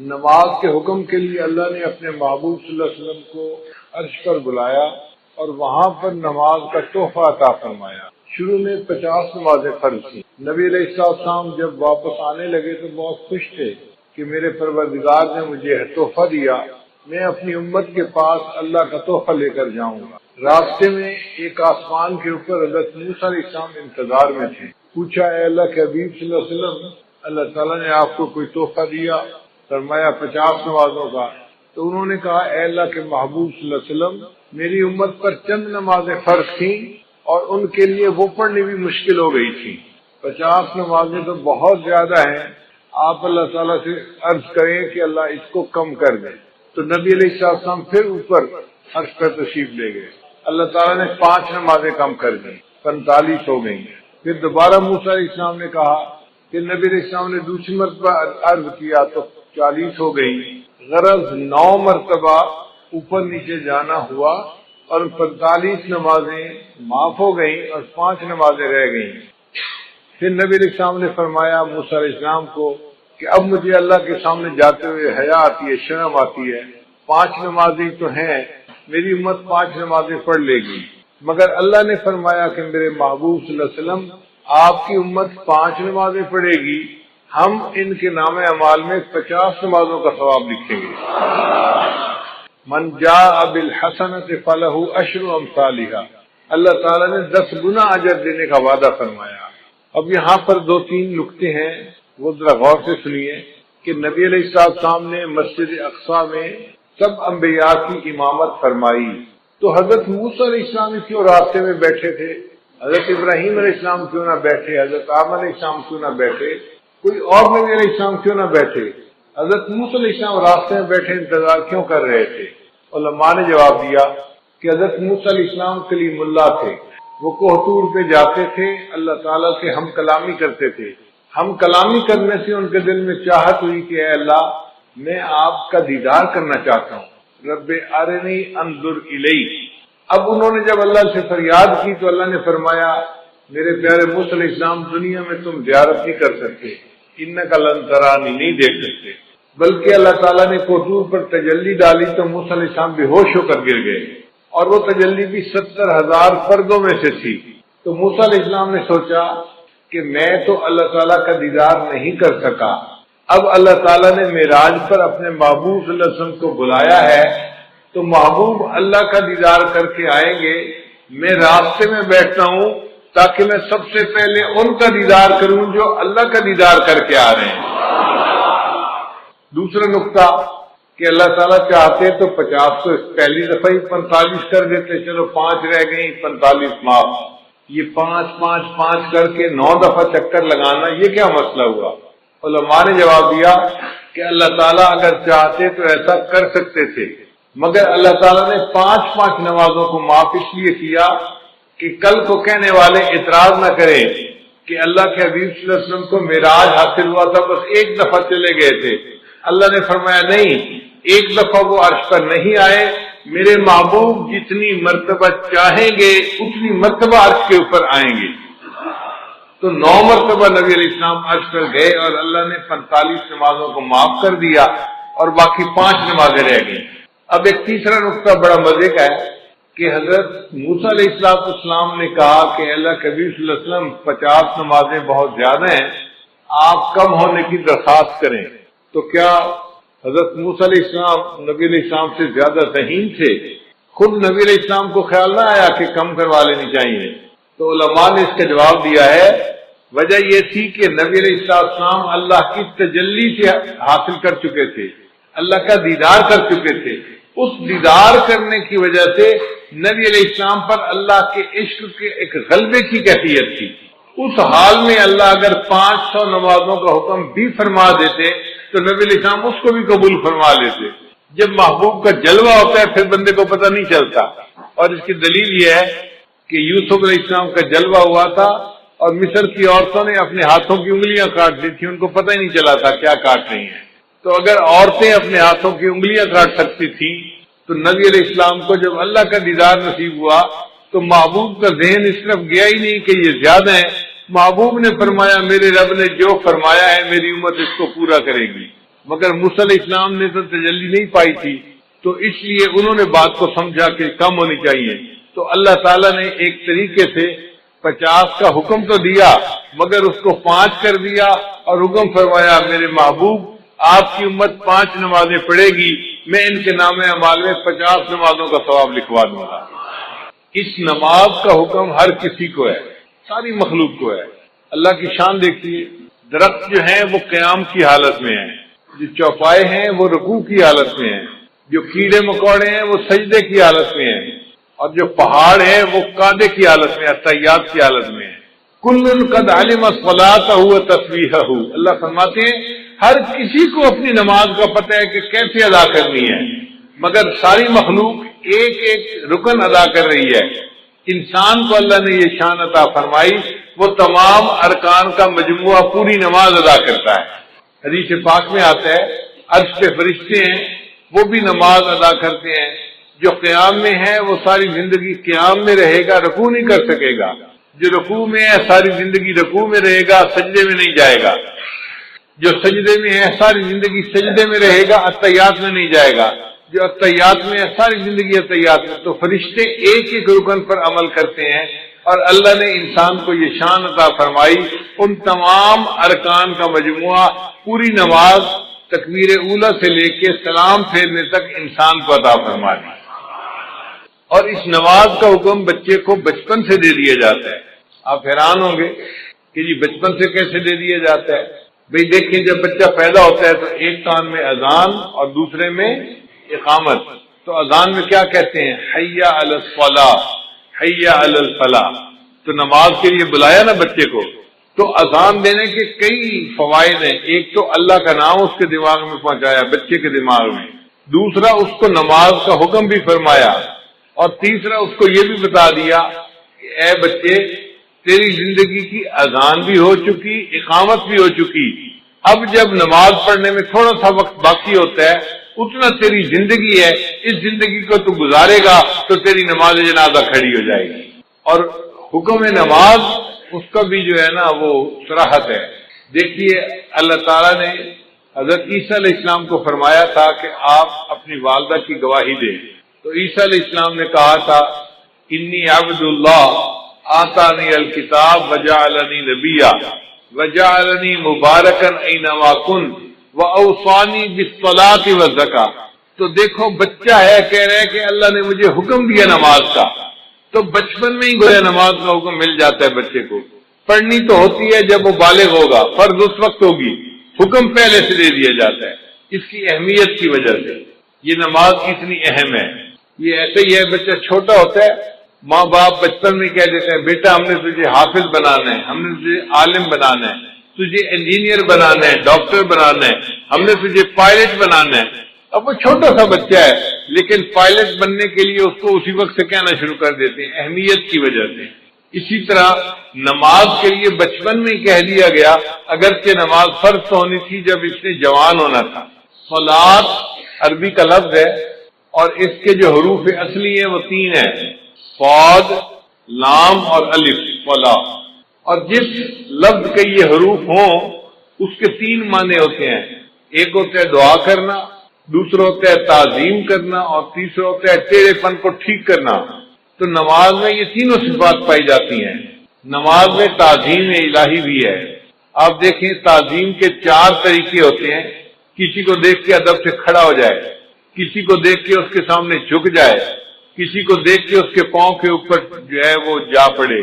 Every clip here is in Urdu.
نماز کے حکم کے لیے اللہ نے اپنے محبوب صلی اللہ علیہ وسلم کو عرش پر بلایا اور وہاں پر نماز کا تحفہ عطا فرمایا۔ شروع میں 50 نمازیں فرض تھیں۔ نبی علیہ السلام جب واپس آنے لگے تو بہت خوش تھے کہ میرے پروردگار نے مجھے تحفہ دیا، میں اپنی امت کے پاس اللہ کا تحفہ لے کر جاؤں گا۔ راستے میں ایک آسمان کے اوپر حضرت موسیٰ علیہ السلام انتظار میں تھے۔ پوچھا، اے اللہ کے حبیب صلی اللہ علیہ وسلم، اللہ تعالیٰ نے آپ کو کوئی تحفہ دیا؟ فرمایا 50 نمازوں کا۔ تو انہوں نے کہا، اے اللہ کے محبوب صلی اللہ علیہ وسلم، میری امت پر چند نمازیں فرض تھیں اور ان کے لیے وہ پڑھنی بھی مشکل ہو گئی تھی۔ 50 نمازیں تو بہت زیادہ ہیں، آپ اللہ تعالیٰ سے عرض کریں کہ اللہ اس کو کم کر دیں۔ تو نبی علیہ السلام پھر اوپر عرش پر تشریف لے گئے۔ اللہ تعالیٰ نے 5 نمازیں کم کر دیں، 45 ہو گئیں۔ پھر دوبارہ موسیٰ علیہ السلام نے کہا کہ نبی علیہ السلام نے دوسری مرتبہ عرض کیا تو 40 ہو گئی۔ غرض 9 مرتبہ اوپر نیچے جانا ہوا اور 45 نمازیں معاف ہو گئیں اور 5 نمازیں رہ گئیں۔ پھر نبی علیہ السلام نے فرمایا موسیٰ علیہ السلام کو کہ اب مجھے اللہ کے سامنے جاتے ہوئے حیا آتی ہے، شرم آتی ہے۔ 5 نمازیں تو ہیں، میری امت 5 نمازیں پڑھ لے گی، مگر اللہ نے فرمایا کہ میرے محبوب صلی اللہ علیہ وسلم آپ کی امت 5 نمازیں پڑھے گی، ہم ان کے نام اعمال میں 50 نمازوں کا ثواب لکھیں گے۔ من جاء بالحسنۃ فلہ عشر امثالھا، اللہ تعالیٰ نے 10 گنا اجر دینے کا وعدہ فرمایا۔ اب یہاں پر 2-3 نکتے ہیں، وہ ذرا غور سے سنیے کہ نبی علیہ السلام نے مسجد اقصیٰ میں سب انبیاء کی امامت فرمائی، تو حضرت موسیٰ علیہ السلام کیوں راستے میں بیٹھے تھے؟ حضرت ابراہیم علیہ السلام کیوں نہ بیٹھے؟ حضرت آدم علیہ السلام کیوں نہ بیٹھے؟ کوئی اور نبی علیہ السلام کیوں نہ بیٹھے؟ حضرت موسیٰ علیہ السلام راستے میں بیٹھے انتظار کیوں کر رہے تھے؟ علماء نے جواب دیا کہ حضرت موسیٰ علیہ السلام کلیم اللہ تھے، وہ کوہ طور پہ جاتے تھے، اللہ تعالیٰ سے ہم کلامی کرتے تھے۔ ہم کلامی کرنے سے ان کے دل میں چاہت ہوئی کہ اے اللہ، میں آپ کا دیدار کرنا چاہتا ہوں، رب ارنی انظر الیک۔ اب انہوں نے جب اللہ سے فریاد کی تو اللہ نے فرمایا، میرے پیارے موسیٰ علیہ السلام، دنیا میں تم زیارت نہیں کر سکتے، انک لن ترانی نہیں دیکھ سکتے۔ بلکہ اللہ تعالیٰ نے کوہ طور پر تجلی ڈالی تو موسیٰ علیہ السلام بے ہوش ہو کر گر گئے، اور وہ تجلی بھی 70,000 پردوں میں سے تھی۔ تو موسیٰ علیہ السلام نے سوچا کہ میں تو اللہ تعالیٰ کا دیدار نہیں کر سکا، اب اللہ تعالیٰ نے معراج پر اپنے محبوب صلی اللہ علیہ وسلم کو بلایا ہے تو محبوب اللہ کا دیدار کر کے آئیں گے، میں راستے میں بیٹھتا ہوں تاکہ میں سب سے پہلے ان کا دیدار کروں جو اللہ کا دیدار کر کے آ رہے ہیں۔ دوسرا نقطہ کہ اللہ تعالیٰ چاہتے تو 50 کو پہلی دفعہ ہی 45 کر دیتے، چلو 5 رہ گئی، 45 معاف۔ یہ 5 کر کے 9 دفعہ چکر لگانا، یہ کیا مسئلہ ہوا؟ علماء نے جواب دیا کہ اللہ تعالیٰ اگر چاہتے تو ایسا کر سکتے تھے، مگر اللہ تعالیٰ نے 5 نمازوں کو معاف اس لیے کیا کہ کل کو کہنے والے اعتراض نہ کریں کہ اللہ کے حبیب صلی اللہ علیہ وسلم کو معراج حاصل ہوا تھا، بس 1 دفعہ چلے گئے تھے۔ اللہ نے فرمایا نہیں، 1 دفعہ وہ عرش پر نہیں آئے، میرے محبوب جتنی مرتبہ چاہیں گے اتنی مرتبہ عرش کے اوپر آئیں گے۔ تو 9 مرتبہ نبی علیہ السلام عرش پر گئے اور اللہ نے 45 نمازوں کو معاف کر دیا اور باقی 5 نمازیں رہ گئیں۔ اب ایک تیسرا نقطہ بڑا مزے کا ہے کہ حضرت موسیٰ علیہ السلام نے کہا کہ اللہ کے حبیب صلی اللہ علیہ وسلم 50 نمازیں بہت زیادہ ہیں، آپ کم ہونے کی درخواست کریں۔ تو کیا حضرت موسیٰ علیہ السلام نبی علیہ السلام سے زیادہ ذہین تھے؟ خود نبی علیہ السلام کو خیال نہ آیا کہ کم کروا لینی چاہیے؟ تو علماء نے اس کا جواب دیا ہے، وجہ یہ تھی کہ نبی علیہ السلام اللہ کی تجلی سے حاصل کر چکے تھے، اللہ کا دیدار کر چکے تھے۔ اس دیدار کرنے کی وجہ سے نبی علیہ السلام پر اللہ کے عشق کے ایک غلبے کی کیفیت تھی۔ اس حال میں اللہ اگر 500 نمازوں کا حکم بھی فرما دیتے تو نبی علیہ السلام اس کو بھی قبول فرما لیتے۔ جب محبوب کا جلوہ ہوتا ہے پھر بندے کو پتہ نہیں چلتا، اور اس کی دلیل یہ ہے کہ یوسف علیہ السلام کا جلوہ ہوا تھا اور مصر کی عورتوں نے اپنے ہاتھوں کی انگلیاں کاٹ دی تھی، ان کو پتہ ہی نہیں چلا تھا کیا کاٹ رہی ہیں۔ تو اگر عورتیں اپنے ہاتھوں کی انگلیاں کاٹ سکتی تھیں تو نبی علیہ السلام کو جب اللہ کا دیدار نصیب ہوا تو محبوب کا ذہن اس طرف گیا ہی نہیں کہ یہ زیادہ ہیں۔ محبوب نے فرمایا میرے رب نے جو فرمایا ہے میری امت اس کو پورا کرے گی۔ مگر موسیٰ علیہ السلام نے تو تجلی نہیں پائی تھی، تو اس لیے انہوں نے بات کو سمجھا کہ کم ہونی چاہیے، تو اللہ تعالیٰ نے ایک طریقے سے 50 کا حکم تو دیا مگر اس کو 5 کر دیا، اور حکم فرمایا میرے محبوب آپ کی امت 5 نمازیں پڑھے گی، میں ان کے نام اعمال میں 50 نمازوں کا ثواب لکھوا دوں گا۔ اس نماز کا حکم ہر کسی کو ہے، ساری مخلوق کو ہے۔ اللہ کی شان دیکھیے، درخت جو ہیں وہ قیام کی حالت میں ہیں، جو چوپائے ہیں وہ رکوع کی حالت میں ہیں، جو کیڑے مکوڑے ہیں وہ سجدے کی حالت میں ہیں، اور جو پہاڑ ہیں وہ قعدے کی حالت میں، تحیات کی حالت میں ہیں۔ کل قد علم صلاتہ و تسبیحہ، اللہ فرماتے ہیں ہر کسی کو اپنی نماز کا پتہ ہے کہ کیسے ادا کرنی ہے، مگر ساری مخلوق ایک ایک رکن ادا کر رہی ہے۔ انسان کو اللہ نے یہ شان عطا فرمائی، وہ تمام ارکان کا مجموعہ پوری نماز ادا کرتا ہے۔ حدیث پاک میں آتا ہے عرش پہ فرشتے ہیں وہ بھی نماز ادا کرتے ہیں، جو قیام میں ہے وہ ساری زندگی قیام میں رہے گا، رکوع نہیں کر سکے گا، جو رکوع میں ہے ساری زندگی رکوع میں رہے گا، سجدے میں نہیں جائے گا، جو سجدے میں ہے ساری زندگی سجدے میں رہے گا، اتحیات میں نہیں جائے گا، جو اتحیات میں ہے ساری زندگی اتحیات میں۔ تو فرشتے ایک ایک رکن پر عمل کرتے ہیں، اور اللہ نے انسان کو یہ شان عطا فرمائی، ان تمام ارکان کا مجموعہ پوری نماز تکبیر اولی سے لے کے سلام پھیرنے تک انسان کو عطا فرما دی۔ اور اس نماز کا حکم بچے کو بچپن سے دے دیا جاتا ہے۔ آپ حیران ہوں گے کہ جی بچپن سے کیسے دے دیا جاتا ہے؟ بھئی دیکھیں، جب بچہ پیدا ہوتا ہے تو ایک کان میں اذان اور دوسرے میں اقامت۔ تو اذان میں کیا کہتے ہیں؟ حی علی الصلاۃ، حی علی الفلاح۔ تو نماز کے لیے بلایا نا بچے کو، تو اذان دینے کے کئی فوائد ہیں۔ ایک تو اللہ کا نام اس کے دماغ میں پہنچایا، بچے کے دماغ میں، دوسرا اس کو نماز کا حکم بھی فرمایا، اور تیسرا اس کو یہ بھی بتا دیا کہ اے بچے تیری زندگی کی اذان بھی ہو چکی، اقامت بھی ہو چکی، اب جب نماز پڑھنے میں تھوڑا سا وقت باقی ہوتا ہے، اتنا تیری زندگی ہے، اس زندگی کو تو گزارے گا تو تیری نماز جنازہ کھڑی ہو جائے گی۔ اور حکم نماز اس کا بھی جو ہے نا وہ صراحت ہے۔ دیکھیے اللہ تعالیٰ نے حضرت عیسیٰ علیہ السلام کو فرمایا تھا کہ آپ اپنی والدہ کی گواہی دیں، تو عیسیٰ علیہ السلام نے کہا تھا انی عبد اللہ آتانی الکتاب وجعلنی نبیا وجعلنی مبارکا اینما کنت واوصانی بالصلاۃ والزکاۃ۔ تو دیکھو بچہ ہے کہہ رہا ہے کہ اللہ نے مجھے حکم دیا نماز کا، تو بچپن میں ہی گویا نماز کا حکم مل جاتا ہے بچے کو۔ پڑھنی تو ہوتی ہے جب وہ بالغ ہوگا، فرض اس وقت ہوگی، حکم پہلے سے دے دیا جاتا ہے اس کی اہمیت کی وجہ سے۔ یہ نماز اتنی اہم ہے۔ یہ ایسے ہی ہے، بچہ چھوٹا ہوتا ہے، ماں باپ بچپن میں کہہ دیتے ہیں بیٹا ہم نے تجھے حافظ بنانا ہے، ہم نے تجھے عالم بنانا ہے، تجھے انجینئر بنانا ہے، ڈاکٹر بنانا ہے، ہم نے تجھے پائلٹ بنانا ہے۔ اب وہ چھوٹا سا بچہ ہے لیکن پائلٹ بننے کے لیے اس کو اسی وقت سے کہنا شروع کر دیتے ہیں، اہمیت کی وجہ سے۔ اسی طرح نماز کے لیے بچپن میں ہی کہہ دیا گیا، اگرچہ نماز فرض تو ہونی تھی جب اس نے جوان ہونا تھا۔ صلاۃ عربی کا لفظ ہے، اور اس کے جو حروف اصلی ہیں وہ 3 ہیں، صاد، لام اور الف، صلاۃ۔ اور جس لفظ کے یہ حروف ہوں اس کے 3 معنی ہوتے ہیں، ایک ہوتا ہے دعا کرنا، دوسرا ہوتا ہے تعظیم کرنا، اور تیسرا ہوتا ہے ٹیڑھے پن کو ٹھیک کرنا۔ تو نماز میں یہ تینوں صفات پائی جاتی ہیں۔ نماز میں تعظیم الہی بھی ہے۔ آپ دیکھیں تعظیم کے 4 طریقے ہوتے ہیں، کسی کو دیکھ کے ادب سے کھڑا ہو جائے، کسی کو دیکھ کے اس کے سامنے جھک جائے، کسی کو دیکھ کے اس کے پاؤں کے اوپر جو ہے وہ جا پڑے،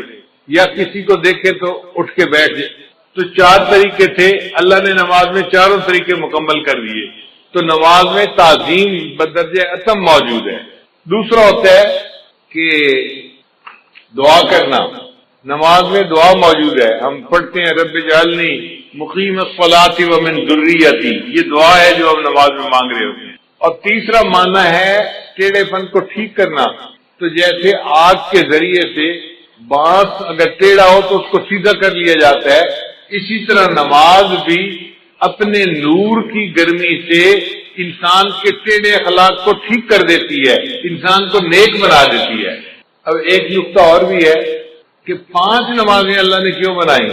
یا کسی کو دیکھے تو اٹھ کے بیٹھ جائے۔ تو 4 طریقے تھے، اللہ نے نماز میں چاروں طریقے مکمل کر دیے۔ تو نماز میں تعظیم بدرجہ اتم موجود ہے۔ دوسرا ہوتا ہے کہ دعا کرنا، نماز میں دعا موجود ہے، ہم پڑھتے ہیں رب اجعلنی مقیم الصلاۃ ومن ذریتی، یہ دعا ہے جو ہم نماز میں مانگ رہے ہوتے ہیں۔ اور تیسرا معنی ہے ٹیڑھے پن کو ٹھیک کرنا، تو جیسے آگ کے ذریعے سے بانس اگر ٹیڑھا ہو تو اس کو سیدھا کر لیا جاتا ہے، اسی طرح نماز بھی اپنے نور کی گرمی سے انسان کے ٹیڑھے اخلاق کو ٹھیک کر دیتی ہے، انسان کو نیک بنا دیتی ہے۔ اب ایک نقطہ اور بھی ہے کہ 5 نمازیں اللہ نے کیوں بنائی؟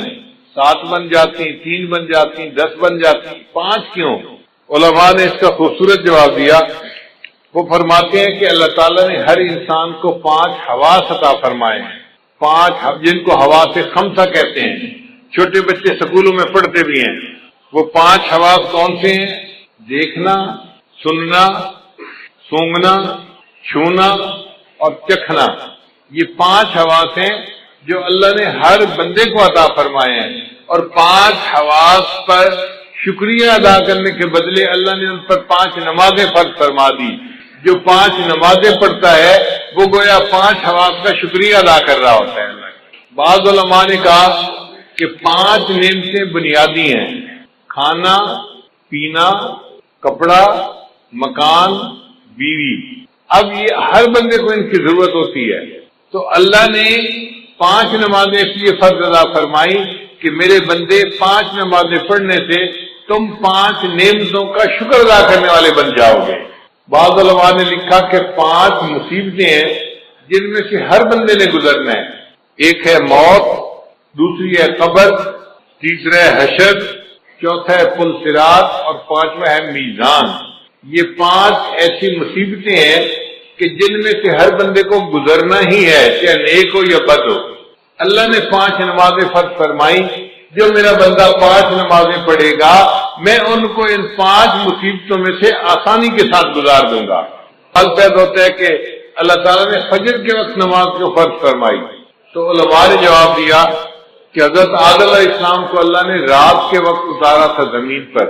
7 بن جاتی، 3 بن جاتی، 10 بن جاتی، 5 کیوں؟ علماء نے اس کا خوبصورت جواب دیا. وہ فرماتے ہیں کہ اللہ تعالیٰ نے ہر انسان کو 5 حواس عطا فرمائے ہیں، 5 جن کو حواس خمسہ کہتے ہیں. چھوٹے بچے سکولوں میں پڑھتے بھی ہیں. وہ 5 حواس کون سے ہیں؟ دیکھنا، سننا، سونگھنا، چھونا اور چکھنا. یہ 5 حواس ہیں جو اللہ نے ہر بندے کو عطا فرمائے ہیں، اور 5 حواس پر شکریہ ادا کرنے کے بدلے اللہ نے ان پر 5 نمازیں فرض فرما دی. جو 5 نمازیں پڑھتا ہے وہ گویا 5 حواس کا شکریہ ادا کر رہا ہوتا ہے. بعض علماء نے کہا کہ 5 نعمتیں بنیادی ہیں: کھانا، پینا، کپڑا، مکان، بیوی. اب یہ ہر بندے کو ان کی ضرورت ہوتی ہے، تو اللہ نے 5 نمازیں اس لیے فرض ادا فرمائی کہ میرے بندے 5 نمازیں پڑھنے سے تم 5 نعمتوں کا شکر ادا کرنے والے بن جاؤ گے. بعض علماء نے لکھا کہ 5 مصیبتیں ہیں جن میں سے ہر بندے نے گزرنا ہے. ایک ہے موت، دوسری ہے قبر، تیسرا ہے حشر، چوتھا ہے پل صراط اور 5واں ہے میزان. یہ 5 ایسی مصیبتیں ہیں کہ جن میں سے ہر بندے کو گزرنا ہی ہے، چاہے نیک ہو یا بد ہو. اللہ نے 5 نمازیں فرض فرمائی. جو میرا بندہ 5 نمازیں پڑھے گا میں ان کو ان 5 مصیبتوں میں سے آسانی کے ساتھ گزار دوں گا. حال پیدا ہوتا ہے کہ اللہ تعالیٰ نے فجر کے وقت نماز کو فرض فرمائی. تو علماء نے جواب دیا کہ حضرت آدم علیہ السلام کو اللہ نے رات کے وقت اتارا تھا زمین پر،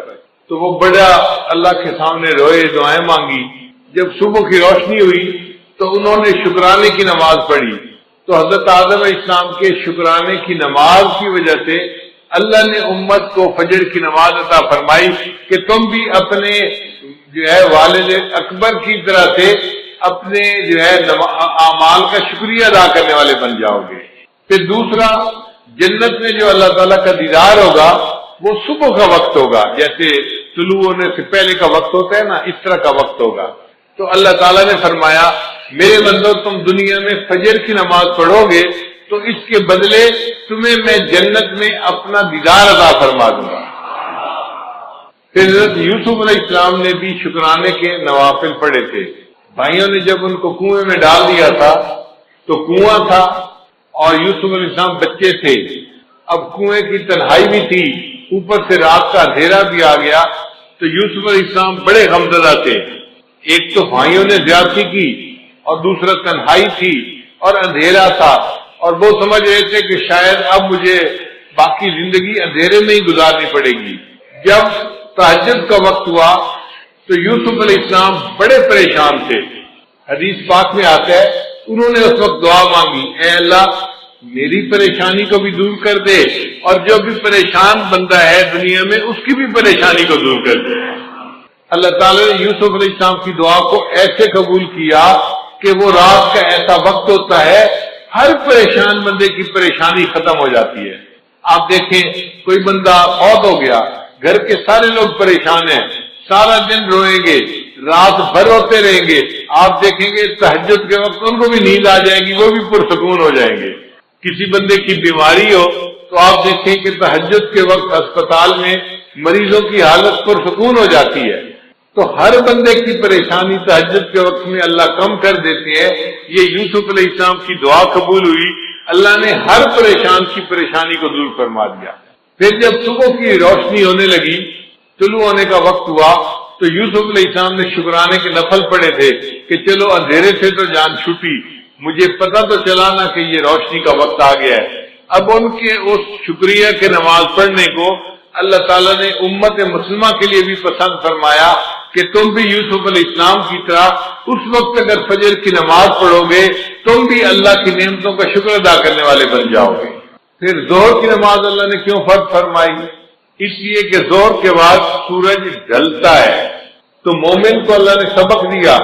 تو وہ بڑا اللہ کے سامنے روئے، دعائیں مانگی. جب صبح کی روشنی ہوئی تو انہوں نے شکرانے کی نماز پڑھی. تو حضرت آدم علیہ السلام کے شکرانے کی نماز کی وجہ سے اللہ نے امت کو فجر کی نماز عطا فرمائی کہ تم بھی اپنے والد اکبر کی طرح سے اپنے اعمال کا شکریہ ادا کرنے والے بن جاؤ گے. پھر دوسرا، جنت میں جو اللہ تعالیٰ کا دیدار ہوگا وہ صبح کا وقت ہوگا، جیسے طلوع ہونے سے پہلے کا وقت ہوتا ہے نا، اس طرح کا وقت ہوگا. تو اللہ تعالیٰ نے فرمایا میرے بندو تم دنیا میں فجر کی نماز پڑھو گے تو اس کے بدلے تمہیں میں جنت میں اپنا دیدار عطا فرما دوں گا. پھر حضرت یوسف علیہ السلام نے بھی شکرانے کے نوافل پڑھے تھے. بھائیوں نے جب ان کو کنویں میں ڈال دیا تھا تو کنواں تھا اور یوسف علیہ السلام بچے تھے. اب کنویں کی تنہائی بھی تھی، اوپر سے رات کا اندھیرا بھی آ گیا، تو یوسف علیہ السلام بڑے غمزدہ تھے. ایک تو بھائیوں نے زیادتی کی اور دوسرا تنہائی تھی اور اندھیرا تھا، اور وہ سمجھ رہے تھے کہ شاید اب مجھے باقی زندگی اندھیرے میں ہی گزارنی پڑے گی. جب تہجد کا وقت ہوا تو یوسف علیہ السلام بڑے پریشان تھے. حدیث پاک میں آتا ہے انہوں نے اس وقت دعا مانگی، اے اللہ میری پریشانی کو بھی دور کر دے اور جو بھی پریشان بندہ ہے دنیا میں اس کی بھی پریشانی کو دور کر دے. اللہ تعالیٰ نے یوسف علیہ السلام کی دعا کو ایسے قبول کیا کہ وہ رات کا ایسا وقت ہوتا ہے ہر پریشان بندے کی پریشانی ختم ہو جاتی ہے. آپ دیکھیں کوئی بندہ فوت ہو گیا، گھر کے سارے لوگ پریشان ہیں، سارا دن روئیں گے، رات بھر روتے رہیں گے. آپ دیکھیں گے تہجد کے وقت ان کو بھی نیند آ جائے گی، وہ بھی پرسکون ہو جائیں گے. کسی بندے کی بیماری ہو تو آپ دیکھیں کہ تہجد کے وقت اسپتال میں مریضوں کی حالت پرسکون ہو جاتی ہے. تو ہر بندے کی پریشانی تہجد کے وقت میں اللہ کم کر دیتے ہیں. یہ یوسف علیہ السلام کی دعا قبول ہوئی، اللہ نے ہر پریشان کی پریشانی کو دور فرما دیا. پھر جب صبح کی روشنی ہونے لگی، طلوع ہونے کا وقت ہوا، تو یوسف علیہ السلام نے شکرانے کے نفل پڑے تھے کہ چلو اندھیرے سے تو جان چھوٹی، مجھے پتہ تو چلا نا کہ یہ روشنی کا وقت آ گیا ہے. اب ان کے اس شکریہ کے نماز پڑھنے کو اللہ تعالیٰ نے امت مسلمہ کے لیے بھی پسند فرمایا کہ تم بھی یوسف علیہ السلام کی طرح اس وقت اگر فجر کی نماز پڑھو گے تم بھی اللہ کی نعمتوں کا شکر ادا کرنے والے بن جاؤ گے. پھر ظہر کی نماز اللہ نے کیوں فرض فرمائی؟ اس لیے کہ ظہر کے بعد سورج ڈھلتا ہے. تو مومن کو اللہ نے سبق دیا،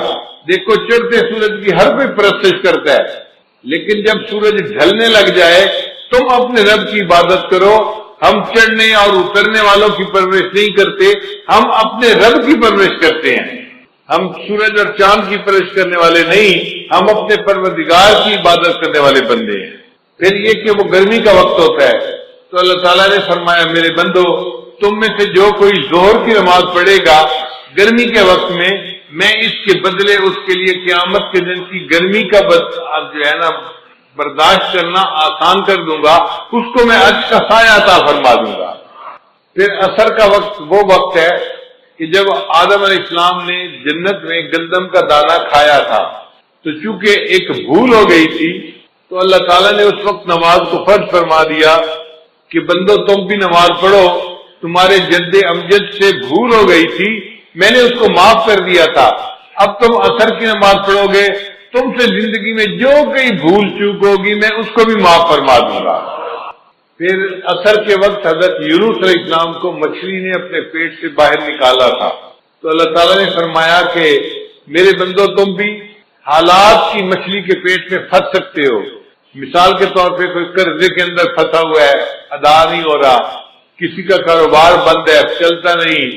دیکھو چڑھتے سورج کی ہر کوئی پرستش کرتا ہے، لیکن جب سورج ڈھلنے لگ جائے تم اپنے رب کی عبادت کرو. ہم چڑھنے اور اترنے والوں کی پرورش نہیں کرتے، ہم اپنے رب کی پرورش کرتے ہیں. ہم سورج اور چاند کی پرورش کرنے والے نہیں، ہم اپنے پروردگار کی عبادت کرنے والے بندے ہیں. پھر یہ کہ وہ گرمی کا وقت ہوتا ہے تو اللہ تعالیٰ نے فرمایا میرے بندو تم میں سے جو کوئی ظہر کی نماز پڑھے گا گرمی کے وقت میں اس کے بدلے اس کے لیے قیامت کے دن کی گرمی کا جو ہے نا برداشت کرنا آسان کر دوں گا، اس کو میں عرش کا سایہ عطا فرما دوں گا۔ پھر عصر کا وقت وہ وقت ہے کہ جب آدم علیہ السلام نے جنت میں گندم کا دانہ کھایا تھا، تو چونکہ ایک بھول ہو گئی تھی تو اللہ تعالیٰ نے اس وقت نماز کو فرض فرما دیا کہ بندو تم بھی نماز پڑھو، تمہارے جد امجد سے بھول ہو گئی تھی، میں نے اس کو معاف کر دیا تھا، اب تم عصر کی نماز پڑھو گے، تم سے زندگی میں جو کوئی بھول چوک ہوگی میں اس کو بھی معاف فرما دوں گا۔ پھر عصر کے وقت حضرت یونس علیہ السلام کو مچھلی نے اپنے پیٹ سے باہر نکالا تھا، تو اللہ تعالیٰ نے فرمایا کہ میرے بندو تم بھی حالات کی مچھلی کے پیٹ میں پھنس سکتے ہو۔ مثال کے طور پہ کوئی قرضے کے اندر پھنسا ہوا ہے، ادا نہیں ہو رہا، کسی کا کاروبار بند ہے، چلتا نہیں،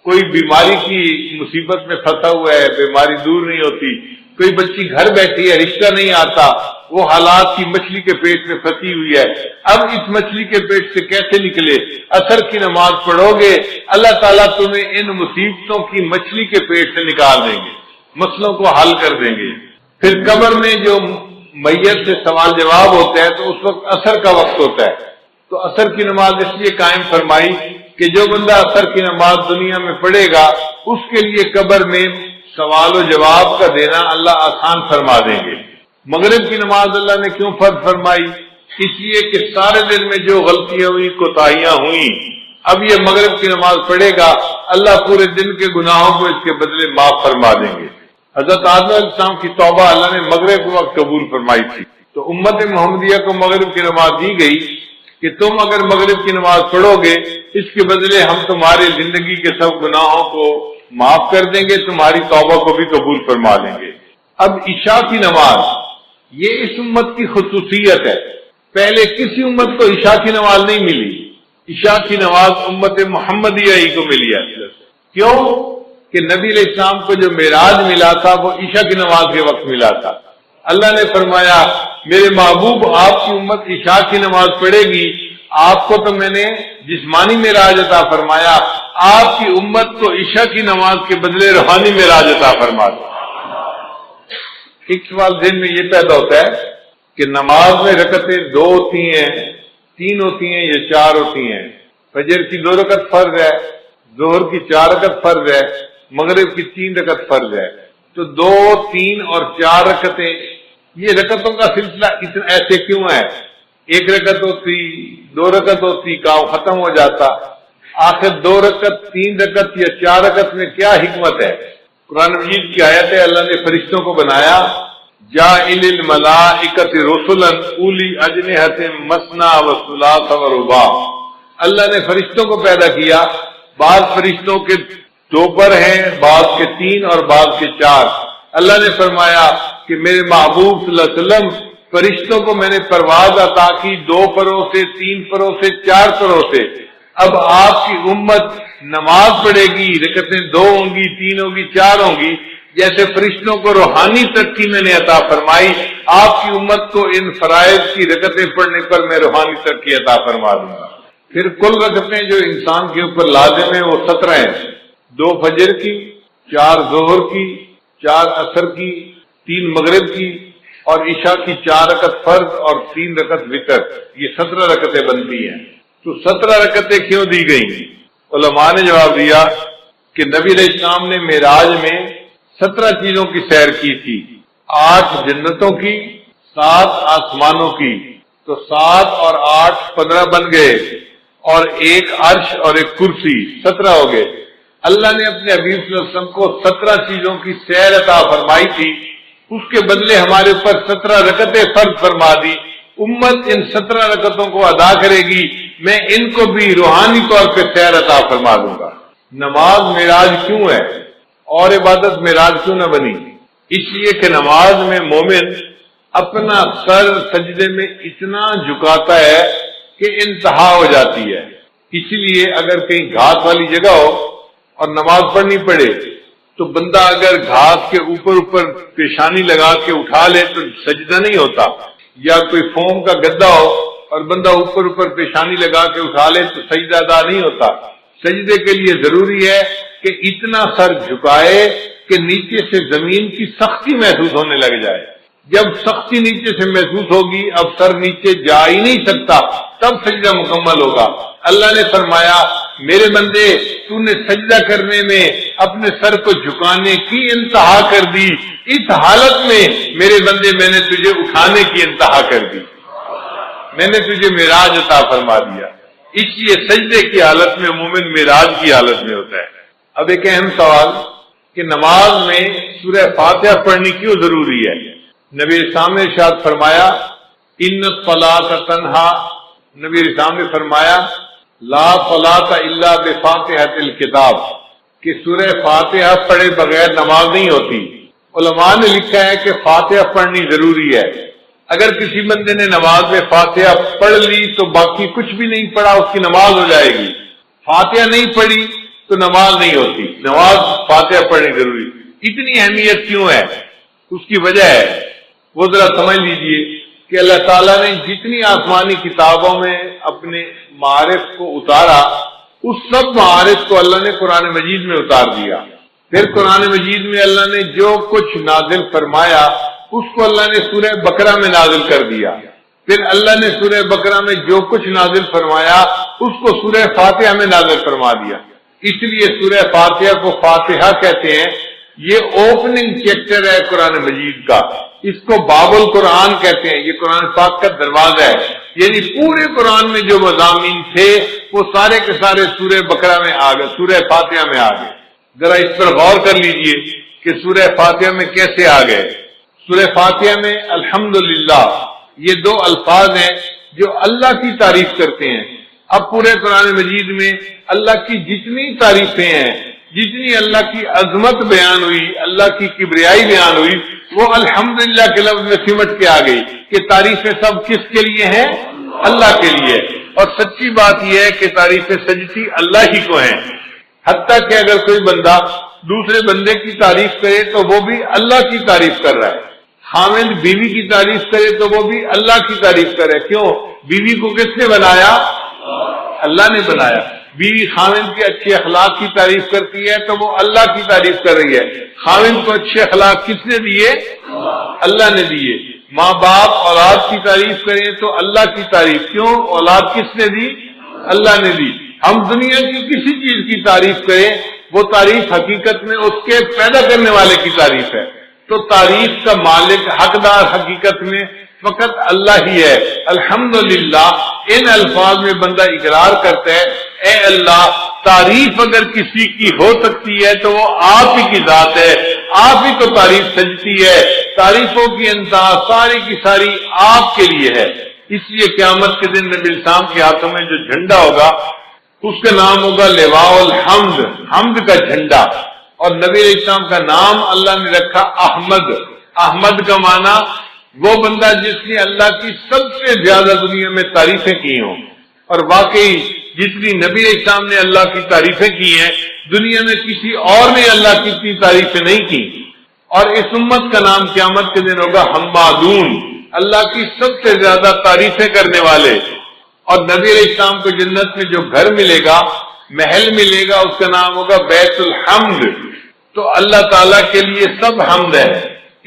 کوئی بیماری کی مصیبت میں پھنسا ہوا ہے، بیماری دور نہیں ہوتی، کوئی بچی گھر بیٹھی ہے، رشتہ نہیں آتا، وہ حالات کی مچھلی کے پیٹ میں پھنسی ہوئی ہے، اب اس مچھلی کے پیٹ سے کیسے نکلے؟ عصر کی نماز پڑھو گے، اللہ تعالیٰ تمہیں ان مصیبتوں کی مچھلی کے پیٹ سے نکال دیں گے، مسئلوں کو حل کر دیں گے۔ پھر قبر میں جو میت سے سوال جواب ہوتا ہے تو اس وقت عصر کا وقت ہوتا ہے، تو عصر کی نماز اس لیے قائم فرمائی کہ جو بندہ عصر کی نماز دنیا میں پڑھے گا اس کے لیے قبر میں سوال و جواب کا دینا اللہ آسان فرما دیں گے۔ مغرب کی نماز اللہ نے کیوں فرض فرمائی؟ اس لیے کہ سارے دن میں جو غلطیاں ہوئی، کوتاہیاں ہوئیں، اب یہ مغرب کی نماز پڑھے گا، اللہ پورے دن کے گناہوں کو اس کے بدلے معاف فرما دیں گے۔ حضرت آدم علیہ السلام کی توبہ اللہ نے مغرب کے وقت قبول فرمائی تھی، تو امت محمدیہ کو مغرب کی نماز دی گئی کہ تم اگر مغرب کی نماز پڑھو گے اس کے بدلے ہم تمہاری زندگی کے سب گناہوں کو معاف کر دیں گے، تمہاری توبہ کو بھی قبول فرما دیں گے۔ اب عشاء کی نماز یہ اس امت کی خصوصیت ہے، پہلے کسی امت کو عشاء کی نماز نہیں ملی، عشاء کی نماز امت محمدیہ ہی کو ملی ہے۔ کیوں کہ نبی علیہ السلام کو جو معراج ملا تھا وہ عشاء کی نماز کے وقت ملا تھا۔ اللہ نے فرمایا میرے محبوب آپ کی امت عشاء کی نماز پڑھے گی، آپ کو تو میں نے جسمانی معراج عطا فرمایا، آپ کی امت کو عشاء کی نماز کے بدلے روحانی معراج عطا فرما دیا۔ ایک سوال ذہن میں یہ پیدا ہوتا ہے کہ نماز میں رکعتیں 2 ہوتی ہیں، 3 ہوتی ہیں یا 4 ہوتی ہیں؟ فجر کی 2 رکعت فرض ہے، ظہر کی 4 رکعت فرض ہے، مغرب کی 3 رکعت فرض ہے، تو 2، 3 اور 4 رکعتیں، یہ رکعتوں کا سلسلہ اتنا ایسے کیوں ہے؟ 1 رکعت ہوتی، 2 رکعت ہوتی، کام ختم ہو جاتا، آخر 2 رکعت، 3 رکعت یا 4 رکعت میں کیا حکمت ہے؟ قرآن مجید کی آیت ہے، اللہ نے فرشتوں کو بنایا جاعل الملائکۃ رسلا اولی اجنحۃ مثنی و ثلاث و رباع، اللہ نے فرشتوں کو پیدا کیا، بعض فرشتوں کے 2 پر ہیں، بعض کے 3 اور بعض کے 4۔ اللہ نے فرمایا کہ میرے محبوب صلی اللہ علیہ وسلم فرشتوں کو میں نے پرواز عطا کی 2 پروں سے، 3 پروں سے، 4 پروں سے۔ اب آپ کی امت نماز پڑھے گی، رکعتیں 2 ہوں گی، 3 ہوگی، 4 ہوں گی، جیسے فرشتوں کو روحانی ترقی میں نے عطا فرمائی، آپ کی امت کو ان فرائض کی رکعتیں پڑھنے پر میں روحانی ترقی عطا فرما دوں گا۔ پھر کل رکعتیں جو انسان کے اوپر لازم ہیں وہ 17 ہیں، 2 فجر کی، 4 ظہر کی، 4 عصر کی، 3 مغرب کی اور عشاء کی 4 رکعت فرض اور 3 رکعت وتر، یہ 17 رکعتیں بنتی ہیں۔ تو 17 رکعتیں کیوں دی گئیں؟ علماء نے جواب دیا کہ نبی علیہ السلام نے معراج میں 17 چیزوں کی سیر کی تھی، 8 جنتوں کی، 7 آسمانوں کی، تو 7 اور 8 15 بن گئے، اور 1 عرش اور 1 کرسی، 17 ہو گئے۔ اللہ نے اپنے حبیب صلی اللہ علیہ وسلم کو 17 چیزوں کی سیر عطا فرمائی تھی، اس کے بدلے ہمارے اوپر 17 رکعتیں فرض فرما دی۔ امت ان 17 رکعتوں کو ادا کرے گی، میں ان کو بھی روحانی طور پہ سیر عطا فرما دوں گا۔ نماز معراج کیوں ہے اور عبادت معراج کیوں نہ بنی؟ اس لیے کہ نماز میں مومن اپنا سر سجدے میں اتنا جھکاتا ہے کہ انتہا ہو جاتی ہے۔ اسی لیے اگر کہیں گھاس والی جگہ ہو اور نماز پڑھنی پڑے تو بندہ اگر گھاس کے اوپر پیشانی لگا کے اٹھا لے تو سجدہ نہیں ہوتا، یا کوئی فوم کا گدا ہو اور بندہ اوپر پیشانی لگا کے اٹھا لے تو سجدہ ادا نہیں ہوتا۔ سجدے کے لیے ضروری ہے کہ اتنا سر جھکائے کہ نیچے سے زمین کی سختی محسوس ہونے لگ جائے. جب سختی نیچے سے محسوس ہوگی، اب سر نیچے جا ہی نہیں سکتا، تب سجدہ مکمل ہوگا. اللہ نے فرمایا میرے بندے تو نے سجدہ کرنے میں اپنے سر کو جھکانے کی انتہا کر دی، اس حالت میں میرے بندے میں نے تجھے اٹھانے کی انتہا کر دی، میں نے تجھے معراج عطا فرما دیا. اس لیے سجدے کی حالت میں مومن معراج کی حالت میں ہوتا ہے. اب ایک اہم سوال کہ نماز میں سورہ فاتحہ پڑھنی کیوں ضروری ہے؟ نبی اسلام نے ارشاد فرمایا ان الصلاۃ تنہا، نبی اسلام نے فرمایا لا صلاۃ الا بفاتحۃ الکتاب، کہ سورہ فاتحہ پڑھے بغیر نماز نہیں ہوتی. علماء نے لکھا ہے کہ فاتحہ پڑھنی ضروری ہے. اگر کسی بندے نے نماز میں فاتحہ پڑھ لی تو باقی کچھ بھی نہیں پڑھا، اس کی نماز ہو جائے گی. فاتحہ نہیں پڑھی تو نماز نہیں ہوتی. نماز فاتحہ پڑھنی ضروری. اتنی اہمیت کیوں ہے؟ اس کی وجہ ہے وہ ذرا سمجھ لیجئے کہ اللہ تعالیٰ نے جتنی آسمانی کتابوں میں اپنے معارف کو اتارا، اس سب معارف کو اللہ نے قرآن مجید میں اتار دیا. پھر قرآن مجید میں اللہ نے جو کچھ نازل فرمایا اس کو اللہ نے سورہ بقرہ میں نازل کر دیا. پھر اللہ نے سورہ بقرہ میں جو کچھ نازل فرمایا اس کو سورہ فاتحہ میں نازل فرما دیا. اس لیے سورہ فاتحہ کو فاتحہ کہتے ہیں. یہ اوپننگ چیپٹر ہے قرآن مجید کا، اس کو باب القرآن کہتے ہیں. یہ قرآن پاک کا دروازہ ہے، یعنی پورے قرآن میں جو مضامین تھے وہ سارے کے سارے سورہ بقرہ میں آ گئے، سورہ فاتحہ میں آ گئے. ذرا اس پر غور کر لیجئے کہ سورہ فاتحہ میں کیسے آ گئے. سورہ فاتحہ میں الحمدللہ یہ دو الفاظ ہیں جو اللہ کی تعریف کرتے ہیں. اب پورے قرآن مجید میں اللہ کی جتنی تعریفیں ہیں، جتنی اللہ کی عظمت بیان ہوئی، اللہ کی کبریائی بیان ہوئی، وہ الحمدللہ کے لفظ میں سمٹ کے آ گئی کہ تعریفیں سب کس کے لیے ہیں؟ اللہ کے لیے. اور سچی بات یہ ہے کہ تعریفیں سجتی اللہ ہی کو ہیں. حتیٰ کہ اگر کوئی بندہ دوسرے بندے کی تعریف کرے تو وہ بھی اللہ کی تعریف کر رہا ہے. خاوند بیوی کی تعریف کرے تو وہ بھی اللہ کی تعریف کرے. کیوں؟ بیوی کو کس نے بنایا؟ اللہ نے بنایا. بیوی خاوند کے اچھے اخلاق کی تعریف کرتی ہے تو وہ اللہ کی تعریف کر رہی ہے. خاوند کو اچھے اخلاق کس نے دیے؟ اللہ نے دیے. ماں باپ اولاد کی تعریف کریں تو اللہ کی تعریف. کیوں؟ اولاد کس نے دی؟ اللہ نے دی. ہم دنیا کی کسی چیز کی تعریف کریں وہ تعریف حقیقت میں اس کے پیدا کرنے والے کی تعریف ہے. تو تعریف کا مالک حقدار حقیقت میں فقط اللہ ہی ہے. الحمدللہ ان الفاظ میں بندہ اقرار کرتا ہے اے اللہ تعریف اگر کسی کی ہو سکتی ہے تو وہ آپ ہی کی ذات ہے، آپ ہی کو تعریف سجتی ہے. تعریفوں کی انتہا ساری کی ساری آپ کے لیے ہے. اس لیے قیامت کے دن نبی السلام کے ہاتھوں میں جو جھنڈا ہوگا اس کا نام ہوگا لواء الحمد، حمد کا جھنڈا. اور نبی علیہ السلام کا نام اللہ نے رکھا احمد. احمد کا معنی وہ بندہ جس نے اللہ کی سب سے زیادہ دنیا میں تعریفیں کی ہوں. اور واقعی جتنی نبی علیہ السلام نے اللہ کی تعریفیں کی ہیں دنیا میں کسی اور نے اللہ کی اتنی تعریفیں نہیں کی. اور اس امت کا نام قیامت کے دن ہوگا حمادون، اللہ کی سب سے زیادہ تعریفیں کرنے والے. اور نبی علیہ السلام کو جنت میں جو گھر ملے گا، محل ملے گا، اس کا نام ہوگا بیت الحمد. تو اللہ تعالیٰ کے لیے سب حمد ہے.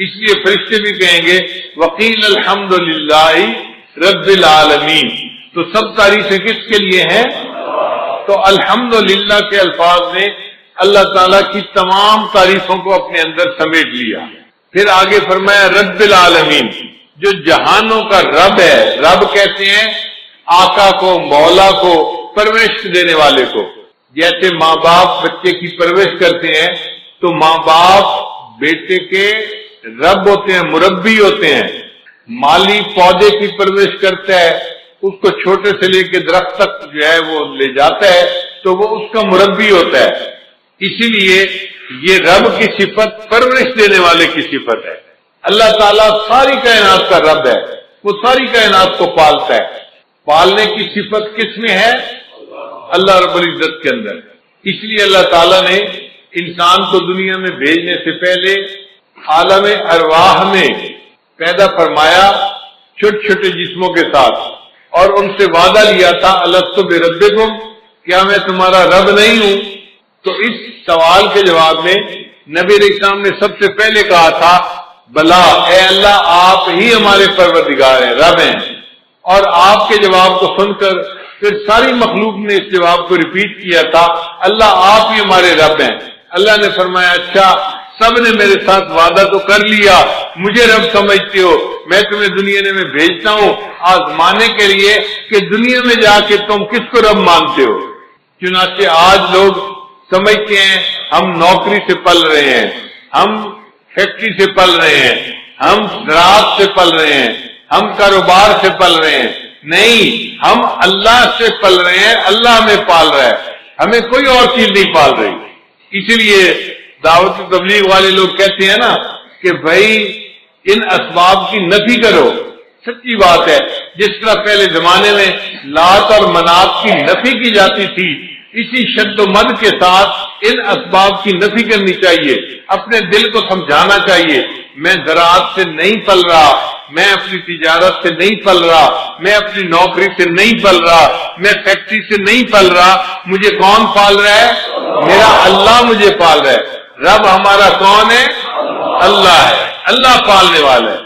اس لیے فرشتے بھی کہیں گے وقیل الحمدللہ رب العالمین. تو سب تعریفیں کس کے لیے ہیں؟ تو الحمدللہ کے الفاظ نے اللہ تعالیٰ کی تمام تعریفوں کو اپنے اندر سمیٹ لیا. پھر آگے فرمایا رب العالمین، جو جہانوں کا رب ہے. رب کہتے ہیں آقا کو، مولا کو، پرورش دینے والے کو. جیسے ماں باپ بچے کی پرورش کرتے ہیں تو ماں باپ بیٹے کے رب ہوتے ہیں، مربی ہوتے ہیں. مالی پودے کی پرورش کرتا ہے، اس کو چھوٹے سے لے کے درخت تک جو ہے وہ لے جاتا ہے تو وہ اس کا مربی ہوتا ہے. اسی لیے یہ رب کی صفت پرورش دینے والے کی صفت ہے. اللہ تعالیٰ ساری کائنات کا رب ہے، وہ ساری کائنات کو پالتا ہے. پالنے کی صفت کس میں ہے؟ اللہ رب العزت کے اندر. اس لیے اللہ تعالیٰ نے انسان کو دنیا میں بھیجنے سے پہلے عالم ارواح میں پیدا فرمایا چھوٹے چھوٹے جسموں کے ساتھ، اور ان سے وعدہ لیا تھا الستو بربکم، کیا میں تمہارا رب نہیں ہوں؟ تو اس سوال کے جواب میں نبی علیہ السلام نے سب سے پہلے کہا تھا بلا، اے اللہ آپ ہی ہمارے پروردگار ہیں، رب ہیں۔ اور آپ کے جواب کو سن کر پھر ساری مخلوق نے اس جواب کو ریپیٹ کیا تھا، اللہ آپ ہی ہمارے رب ہیں۔ اللہ نے فرمایا اچھا، سب نے میرے ساتھ وعدہ تو کر لیا، مجھے رب سمجھتے ہو، میں تمہیں دنیا میں بھیجتا ہوں آزمانے کے لیے کہ دنیا میں جا کے تم کس کو رب مانتے ہو۔ چنانچہ آج لوگ سمجھتے ہیں ہم نوکری سے پل رہے ہیں، ہم فیکٹری سے پل رہے ہیں، ہم زراعت سے پل رہے ہیں، ہم کاروبار سے پل رہے ہیں۔ نہیں، ہم اللہ سے پل رہے ہیں، اللہ ہمیں پال رہا ہے، ہمیں کوئی اور چیز نہیں پال رہی۔ اسی لیے دعوت و تبلیغ والے لوگ کہتے ہیں نا کہ بھائی ان اسباب کی نفی کرو۔ سچی بات ہے، جس طرح پہلے زمانے میں لات اور منات کی نفی کی جاتی تھی، اسی شد و مد کے ساتھ ان اسباب کی نفی کرنی چاہیے، اپنے دل کو سمجھانا چاہیے میں زراعت سے نہیں پل رہا، میں اپنی تجارت سے نہیں پل رہا، میں اپنی نوکری سے نہیں پل رہا، میں فیکٹری سے نہیں پل رہا، مجھے کون پال رہا ہے؟ میرا اللہ مجھے پال رہا ہے۔ رب ہمارا کون ہے؟ اللہ ہے، اللہ پالنے والا ہے۔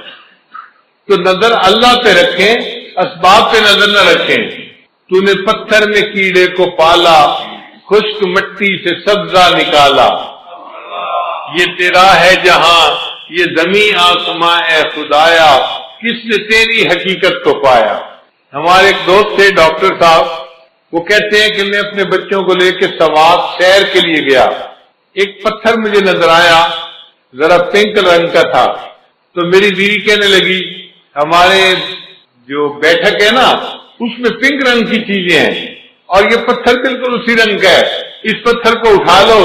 تو نظر اللہ پہ رکھیں، اسباب پہ نظر نہ رکھیں۔ تو نے پتھر میں کیڑے کو پالا، خشک مٹی سے سبزہ نکالا، یہ تیرا ہے جہاں، یہ زمین آسماں اے خدایا، کس نے تیری حقیقت کو پایا۔ ہمارے ایک دوست تھے ڈاکٹر صاحب، وہ کہتے ہیں کہ میں اپنے بچوں کو لے کے سوات سیر کے لیے گیا، ایک پتھر مجھے نظر آیا، ذرا پنک رنگ کا تھا، تو میری بیوی کہنے لگی ہمارے جو بیٹھک ہے نا اس میں پنک رنگ کی چیزیں ہیں اور یہ پتھر بالکل اسی رنگ کا ہے، اس پتھر کو اٹھا لو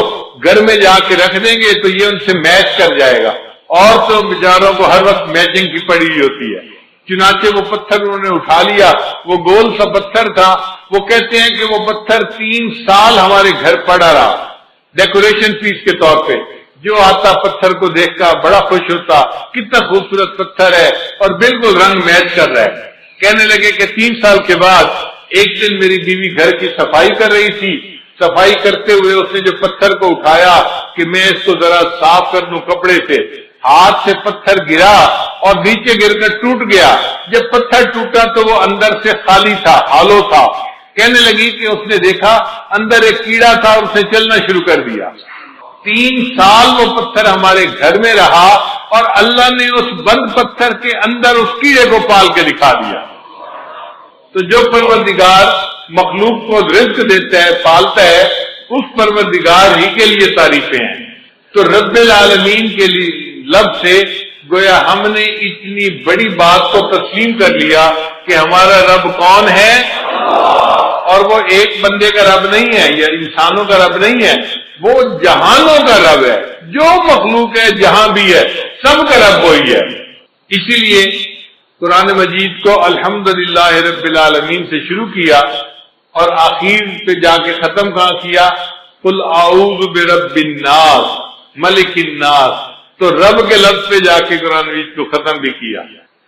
گھر میں جا کے رکھ دیں گے تو یہ ان سے میچ کر جائے گا۔ اور تو بیچاروں کو ہر وقت میچنگ کی پڑی ہوتی ہے۔ چنانچہ وہ پتھر انہوں نے اٹھا لیا، وہ گول سا پتھر تھا، وہ کہتے ہیں کہ وہ پتھر 3 سال ہمارے گھر پڑا رہا ڈیکوریشن پیس کے طور پہ، جو آتا پتھر کو دیکھ کر بڑا خوش ہوتا، کتنا خوبصورت پتھر ہے اور بالکل رنگ میچ کر رہا ہے۔ کہنے لگے کہ 3 سال کے بعد ایک دن میری بیوی گھر کی صفائی کر رہی تھی، صفائی کرتے ہوئے اس نے جو پتھر کو اٹھایا کہ میں اس کو ذرا صاف کر دوں کپڑے سے، ہاتھ سے پتھر گرا اور نیچے گر کر ٹوٹ گیا۔ جب پتھر ٹوٹا تو وہ اندر سے خالی تھا، ہالو تھا۔ کہنے لگی کہ اس نے دیکھا اندر ایک کیڑا تھا، اس نے چلنا شروع کر دیا۔ 3 سال وہ پتھر ہمارے گھر میں رہا اور اللہ نے اس بند پتھر کے اندر اس کیڑے کو پال کے دکھا دیا۔ تو جو پروردگار مخلوق کو رزق دیتا ہے، پالتا ہے، اس پروردگار ہی کے لیے تعریفیں ہیں۔ تو رب العالمین کے لیے لفظ سے گویا ہم نے اتنی بڑی بات کو تسلیم کر لیا کہ ہمارا رب کون ہے، اور وہ ایک بندے کا رب نہیں ہے یا انسانوں کا رب نہیں ہے، وہ جہانوں کا رب ہے۔ جو مخلوق ہے جہاں بھی ہے سب کا رب وہی ہے۔ اسی لیے قرآن مجید کو الحمدللہ رب العالمین سے شروع کیا اور آخر پہ جا کے ختم کہاں کیا؟ قل اعوذ برب الناس ملک الناس۔ تو رب کے لفظ پہ جا کے قرآن مجید کو ختم بھی کیا۔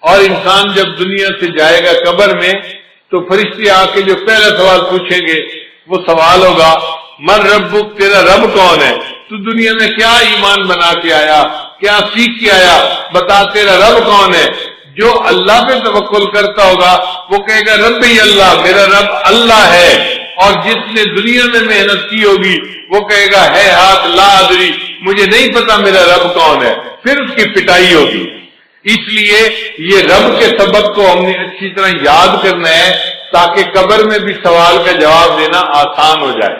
اور انسان جب دنیا سے جائے گا قبر میں تو فرشتے آ کے جو پہلا سوال پوچھیں گے وہ سوال ہوگا من ربک، تیرا رب کون ہے؟ تو دنیا میں کیا ایمان بنا کے آیا، کیا سیکھ کے آیا، بتا تیرا رب کون ہے؟ جو اللہ پہ توکل کرتا ہوگا وہ کہے گا ربی اللہ، میرا رب اللہ ہے۔ اور جس نے دنیا میں محنت کی ہوگی وہ کہے گا ہے ہاتھ لا ادری، مجھے نہیں پتا میرا رب کون ہے، پھر اس کی پٹائی ہوگی۔ اس لیے یہ رب کے سبق کو ہم نے اچھی طرح یاد کرنا ہے تاکہ قبر میں بھی سوال کا جواب دینا آسان ہو جائے،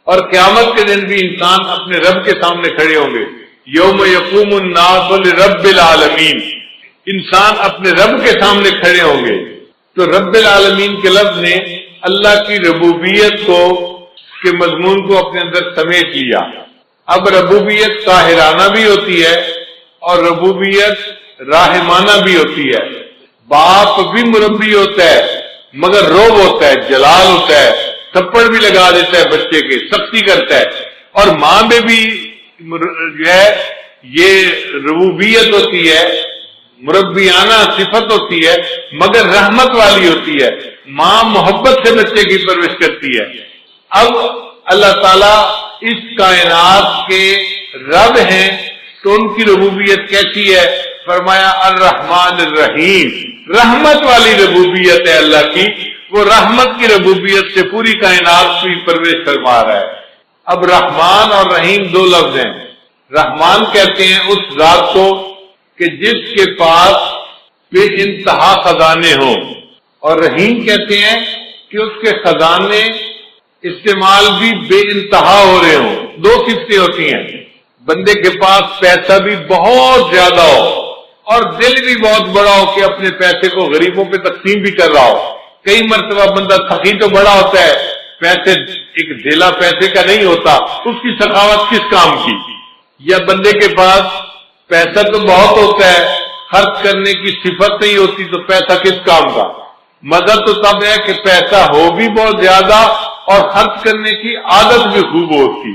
اور قیامت کے دن بھی انسان اپنے رب کے سامنے کھڑے ہوں گے۔ یوم یقوم الناس لرب العالمین، انسان اپنے رب کے سامنے کھڑے ہوں گے۔ تو رب العالمین کے لفظ نے اللہ کی ربوبیت کو کے مضمون کو اپنے اندر سمیٹ لیا۔ اب ربوبیت قاہرانہ بھی ہوتی ہے اور ربوبیت راحمانہ بھی ہوتی ہے۔ باپ بھی مربی ہوتا ہے مگر روب ہوتا ہے، جلال ہوتا ہے، تھپڑ بھی لگا دیتا ہے بچے کے، سختی کرتا ہے۔ اور ماں میں بھی جو ہے یہ ربوبیت ہوتی ہے، مربیانہ صفت ہوتی ہے مگر رحمت والی ہوتی ہے۔ ماں محبت سے بچے کی پرورش کرتی ہے۔ اب اللہ تعالیٰ اس کائنات کے رب ہیں تو ان کی ربوبیت کیسی ہے؟ فرمایا الرحمن الرحیم، رحمت والی ربوبیت ہے اللہ کی، وہ رحمت کی ربوبیت سے پوری کائنات کی پرورش فرما رہا ہے۔ اب رحمان اور رحیم دو لفظ ہیں۔ رحمان کہتے ہیں اس ذات کو کہ جس کے پاس بے انتہا خزانے ہوں، اور رحیم کہتے ہیں کہ اس کے خزانے استعمال بھی بے انتہا ہو رہے ہوں۔ دو صفتیں ہوتی ہیں، بندے کے پاس پیسہ بھی بہت زیادہ ہو اور دل بھی بہت بڑا ہو کہ اپنے پیسے کو غریبوں پہ تقسیم بھی کر رہا ہو۔ کئی مرتبہ بندہ سخی تو بڑا ہوتا ہے، پیسے ایک ڈھیلا پیسے کا نہیں ہوتا، اس کی سخاوت کس کام کی؟ یا بندے کے پاس پیسہ تو بہت ہوتا ہے، خرچ کرنے کی صفت نہیں ہوتی تو پیسہ کس کام کا؟ مزہ تو تب ہے کہ پیسہ ہو بھی بہت زیادہ اور خرچ کرنے کی عادت بھی خوب ہوتی۔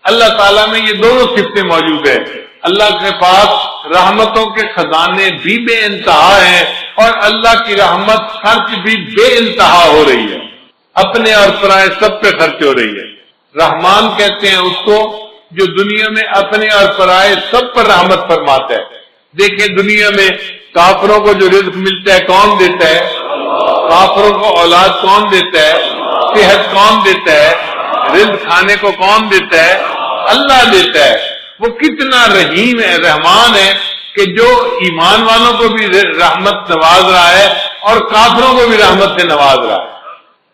اللہ تعالیٰ میں یہ دونوں صفتیں موجود ہیں۔ اللہ کے پاس رحمتوں کے خزانے بھی بے انتہا ہیں اور اللہ کی رحمت خرچ بھی بے انتہا ہو رہی ہے، اپنے اور پرائے سب پہ خرچ ہو رہی ہے۔ رحمان کہتے ہیں اس کو جو دنیا میں اپنے اور پرائے سب پر رحمت فرماتا ہے۔ دیکھیں دنیا میں کافروں کو جو رزق ملتا ہے کون دیتا ہے؟ کافروں کو اولاد کون دیتا ہے؟ صحت کون دیتا ہے؟ رزق کھانے کو کون دیتا ہے؟ اللہ دیتا ہے۔ وہ کتنا رحیم ہے، رحمان ہے کہ جو ایمان والوں کو بھی رحمت نواز رہا ہے اور کافروں کو بھی رحمت سے نواز رہا ہے۔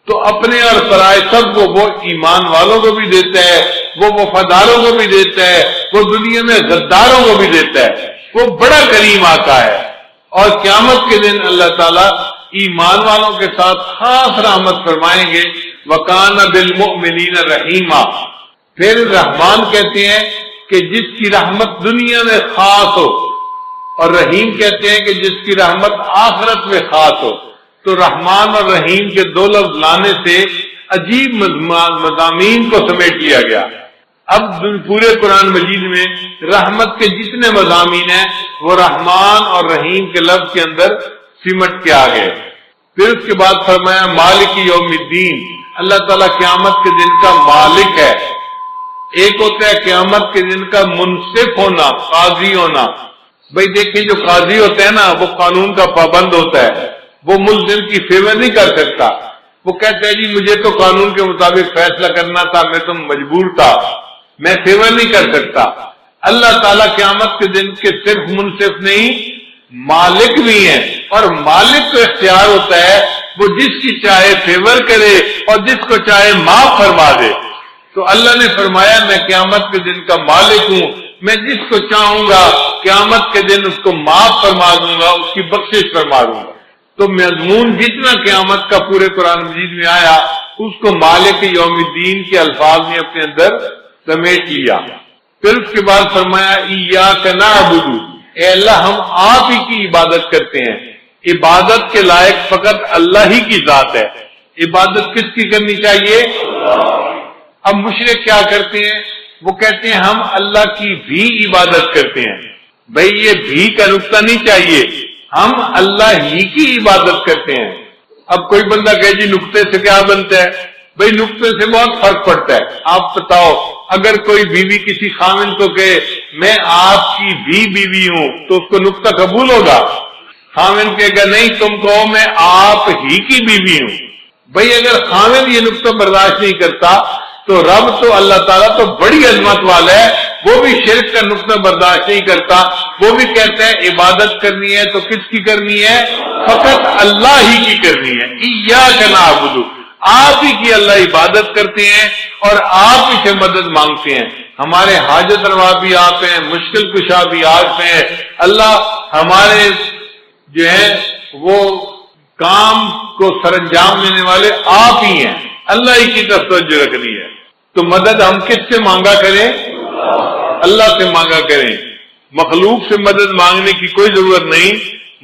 تو اپنے اور پرائے سب کو وہ ایمان والوں کو بھی دیتا ہے، وہ وفاداروں کو بھی دیتا ہے، وہ دنیا میں غداروں کو بھی دیتا ہے۔ وہ بڑا کریم آقا ہے۔ اور قیامت کے دن اللہ تعالیٰ ایمان والوں کے ساتھ خاص رحمت فرمائیں گے، وَكَانَ بِالْمُؤْمِنِينَ رَحِيمًا۔ پھر رحمان کہتے ہیں کہ جس کی رحمت دنیا میں خاص ہو، اور رحیم کہتے ہیں کہ جس کی رحمت آخرت میں خاص ہو۔ تو رحمان اور رحیم کے دو لفظ لانے سے عجیب مضامین کو سمیٹ لیا گیا۔ اب پورے قرآن مجید میں رحمت کے جتنے مضامین ہیں وہ رحمان اور رحیم کے لفظ کے اندر سمٹ کے آ گئے۔ پھر اس کے بعد فرمایا مالک یوم الدین، اللہ تعالیٰ قیامت کے دن کا مالک ہے۔ ایک ہوتا ہے قیامت کے دن کا منصف ہونا، قاضی ہونا۔ بھئی دیکھیں جو قاضی ہوتا ہے نا وہ قانون کا پابند ہوتا ہے، وہ ملزم کی فیور نہیں کر سکتا۔ وہ کہتا ہے جی مجھے تو قانون کے مطابق فیصلہ کرنا تھا، میں تو مجبور تھا، میں فیور نہیں کر سکتا۔ اللہ تعالیٰ قیامت کے دن کے صرف منصف نہیں مالک بھی ہیں، اور مالک کو اختیار ہوتا ہے وہ جس کی چاہے فیور کرے اور جس کو چاہے معاف فرما دے۔ تو اللہ نے فرمایا میں قیامت کے دن کا مالک ہوں، میں جس کو چاہوں گا قیامت کے دن اس کو معاف فرما دوں گا، اس کی بخشش فرما دوں گا۔ تو مضمون جتنا قیامت کا پورے قرآن مجید میں آیا اس کو مالک یوم الدین کے الفاظ نے اپنے اندر سمیٹ لیا۔ پھر اس کے بعد فرمایا ایاک نعبد، اے اللہ ہم آپ ہی کی عبادت کرتے ہیں۔ عبادت کے لائق فقط اللہ ہی کی ذات ہے۔ عبادت کس کی کرنی چاہیے؟ اب مشرک کیا کرتے ہیں؟ وہ کہتے ہیں ہم اللہ کی بھی عبادت کرتے ہیں۔ بھئی یہ بھی کا نقطہ نہیں چاہیے، ہم اللہ ہی کی عبادت کرتے ہیں۔ اب کوئی بندہ کہے جی نقطے سے کیا بنتا ہے؟ بھئی نقطے سے بہت فرق پڑتا ہے۔ آپ بتاؤ اگر کوئی بیوی کسی خاوند کو کہے میں آپ کی بھی بیوی ہوں تو اس کو نقطہ قبول ہوگا؟ خاوند کہے گا نہیں تم کہو میں آپ ہی کی بیوی ہوں۔ بھئی اگر خاوند یہ نقطہ برداشت نہیں کرتا تو رب تو اللہ تعالیٰ تو بڑی عظمت والا ہے، وہ بھی شرک کا نقطہ برداشت نہیں کرتا، وہ بھی کہتا ہے عبادت کرنی ہے تو کس کی کرنی ہے؟ فقط اللہ ہی کی کرنی ہے۔ ایاک نعبد، آپ ہی کی اللہ عبادت کرتے ہیں اور آپ ہی سے مدد مانگتے ہیں۔ ہمارے حاجت روا بھی آپ ہیں، مشکل کشا بھی آپ ہیں۔ اللہ ہمارے جو ہے وہ کام کو سر انجام دینے والے آپ ہی ہیں، اللہ ہی کی طرف توجہ رکھنی ہے۔ تو مدد ہم کس سے مانگا کریں؟ اللہ سے مانگا کریں۔ مخلوق سے مدد مانگنے کی کوئی ضرورت نہیں،